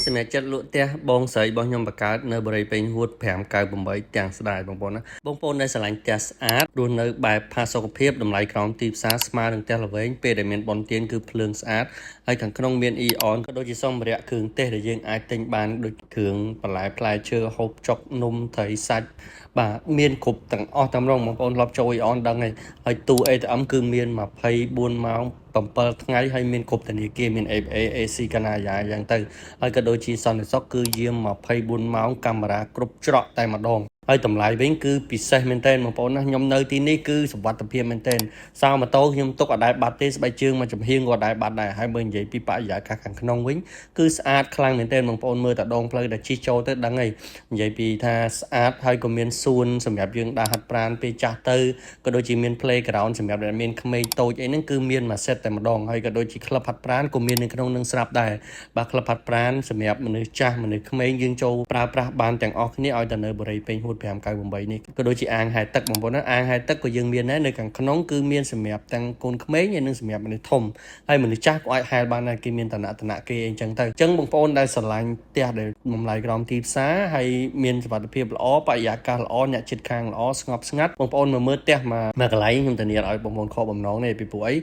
សម្រាប់ចិត្តលក់ផ្ទះបងស្រីរបស់ខ្ញុំបង្កើតនៅបរិយាពេញហួត598ទាំងស្ដាយបងប្អូនណាបងប្អូនដែលស្រឡាញ់ផ្ទះស្អាតរស់នៅបែបផាសុកភាពតម្លៃក្រោមទីផ្សារស្មើនឹងផ្ទះល្វែងពេលដែលមានបនទៀនគឺភ្លើងស្អាតហើយខាងក្នុងមាន EON ក៏ដូចជាសម្ភារៈគ្រឿងទេសដែលយើងអាចទិញបានដូចគ្រឿងបន្លែផ្លែឈើហូបចុកនំត្រីសាច់បាទមានគ្រប់ទាំងអស់តែម្ដងបងប្អូនធ្លាប់ចូល EON ដឹងហើយទូ ATM គឺមាន24ម៉ោង7ថ្ងៃហើយមានគ្រប់ធនាគារមាន ABA AC កណាយ៉ាយ៉ាងទៅហើយក៏ដូចជាសន្តិសុខគឺយាម24ម៉ោងកាមេរ៉ាគ្រប់ច្រកតែម្ដងហើយតម្លៃវិញគឺពិសេសមែនទែនបងប្អូនណាខ្ញុំនៅទីនេះគឺសុវត្ថិភាពមែនទែនសោម៉ូតូខ្ញុំទុកអត់ដែរបាត់ទេស្បែកជើងមកចំហៀងក៏អត់ដែរបាត់ដែរហើយបើនិយាយពីបរិយាកាសខាងក្នុងវិញគឺស្អាតខ្លាំងមែនទែនបងប្អូនមើលតែដងផ្លូវដែលជិះចូលទៅដឹងហើយនិយាយពីថាស្អាតហើយក៏មានសួនសម្រាប់យើងដើរហាត់ប្រាណពេលចាស់ទៅក៏ដូចជាមាន playground សម្រាប់ដែលមានក្មេងតូចអីហ្នឹងគឺមានមួយ set តែម្ដងហើយក៏ដូចជាក្លឹបហាត់ប្រាណក៏មាននៅក្នុងនឹងស្រាប់ដែរបាទក្លឹបហាត់ប្រាណសម្រាប់មនុស្សចាស់មនុស្សក្មេងយើងចូលប្រើប្រាស់បានទាំងអស់គ្នាឲ្យទៅនៅបរិយាពេញហួត598នេះក៏ដូចជាអាងហែលទឹកបងប្អូនណាអាងហែលទឹកក៏យើងមានដែរនៅខាងក្នុងគឺមានសម្រាប់ទាំងកូនក្មេងហើយនិងសម្រាប់មនុស្សធំហើយមនុស្សចាស់ក៏អាចហែលបានដែរគេមានឋានៈគេអីចឹងទៅអញ្ចឹងបងប្អូនដែលស្រឡាញ់ផ្ទះដែលតម្លៃក្រោមទីផ្សារហើយមានសុវត្ថិភាពល្អបរិយាកាសល្អអ្នកជិតខាងល្អស្ងប់ស្ងាត់បងប្អូនមកមើលផ្ទះមកកន្លែងខ្ញុំធានាឲ្យបងប្អូនខកបំណងនេះពីព្រោះអី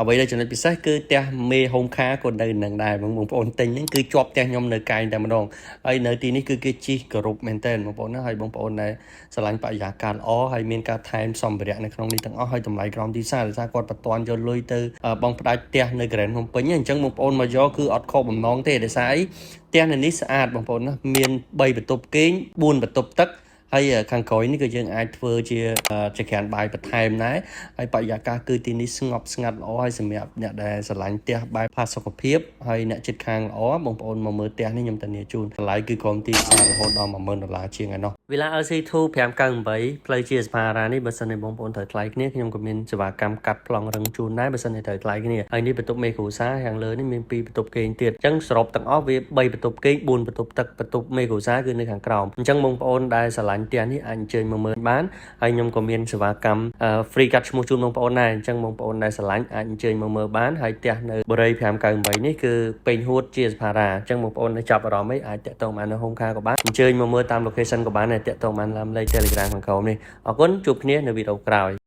អ្វីដែលចំណុចពិសេសគឺផ្ទះមេហូមខាក៏នៅនឹងដែរបងប្អូនទិញហ្នឹងគឺជាប់ផ្ទះខ្ញុំនៅកែងតែម្ដងហើយនៅទីនេះគឺគេជិះគោរពមែនតើបងប្អូនណាហើយបងប្អូនដែលស្រឡាញ់បរិយាកាសល្អហើយមានការថែមសម្ភារៈនៅក្នុងនេះទាំងអស់ហើយតម្លៃក្រោមទីផ្សារដោយសារគាត់បតន់យកលុយទៅបងផ្ដាច់ផ្ទះនៅក្រែនភ្នំពេញអញ្ចឹងបងប្អូនមកយកគឺអត់ខកបំណងទេដោយសារអីផ្ទះនៅនេះស្អាតបងប្អូនណាមាន3បន្ទប់គេង4បន្ទប់ទឹកហើយខាងក្រោយនេះគឺយើងអាចធ្វើជាក្រានបាយបន្ថែមដែរហើយបរិយាកាសគឺទីនេះស្ងប់ស្ងាត់ល្អហើយសម្រាប់អ្នកដែលស្រឡាញ់ផ្ទះបែបផាសុកភាពហើយអ្នកជិតខាងល្អបងប្អូនមកមើលផ្ទះនេះខ្ញុំធានាជូនតម្លៃគឺក្រោមទីផ្សាររហូតដល់$10000ជាងឯណោះ Villa LC2 598ផ្លូវជាសភារានេះបើសិនជាបងប្អូនត្រូវថ្លៃគ្នាខ្ញុំក៏មានសេវាកម្មកាត់ប្លង់រឹងជូនដែរបើសិនជាត្រូវថ្លៃគ្នាហើយនេះបន្ទប់មេគ្រួសារខាងលើនេះមាន2បន្ទប់គេងទៀតអញ្ចឹងសរុបទាំងអស់វា3បន្ទប់គេង4បន្ទប់ទឹកបន្ទប់មេគ្រួសារគឺនៅខាងក្រោមអញ្ចឹងបងប្អូនដែលស្រឡាញ់ផ្ទះនេះអាចអញ្ជើញមកមើលបានហើយខ្ញុំក៏មានសេវាកម្ម free កាត់ឈ្មោះជូនបងប្អូនដែរអញ្ចឹងបងប្អូនដែលស្រឡាញ់អាចអញ្ជើញមកមើលបានហើយផ្ទះនៅបរិយា598នេះគឺពេញហួតជាសភារាអញ្ចឹងបងប្អូនដែលចាប់អារម្មណ៍អីអាចតាក់ទងបាននៅហុងខាក៏បានអញ្ជើញមកមើលតាម location ក៏បានដែរតាក់ទងបានតាមលេខ Telegram ខាងក្រោមនេះអរគុណជួបគ្នានៅវីដេអូក្រោយ